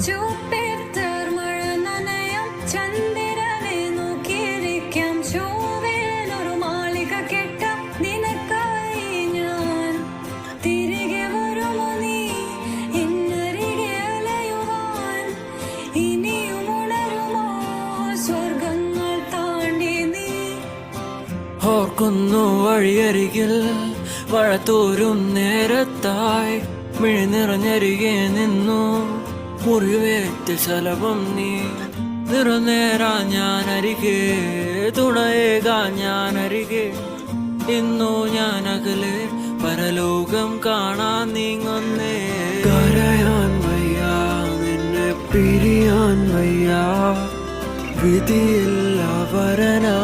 Jupiter മഴ നനയും ചന്ദ്രനെ നോക്കിയിരിക്കാം ചൊവ്വയിലൊരു മാളിക കെട്ടാം നിനക്കായി ഞാൻ തിരികെ വരുമോ നീ എന്നരികെ അലയുവാൻ ഇനിയും ഉണരുമോ സ്വർഗങ്ങൾ താണ്ടി നീ ഓർക്കുന്നു വഴിയരികിൽ മഴ തോരും നേരത്തായി മിഴി നിറഞ്ഞരികെ നിന്നു മുറിവേറ്റ ശലഭം നീ നിറനേരാ ഞാനരികെ തുണയേകാ ഞാനരികെ ഇന്നു ഞാൻ അകലെ പരലോകം കാണാൻ നീങ്ങുന്നേ കരയാൻ വയ്യ നിന്നെ പിരിയാൻ വയ്യ വിധിയില്ല വരനാ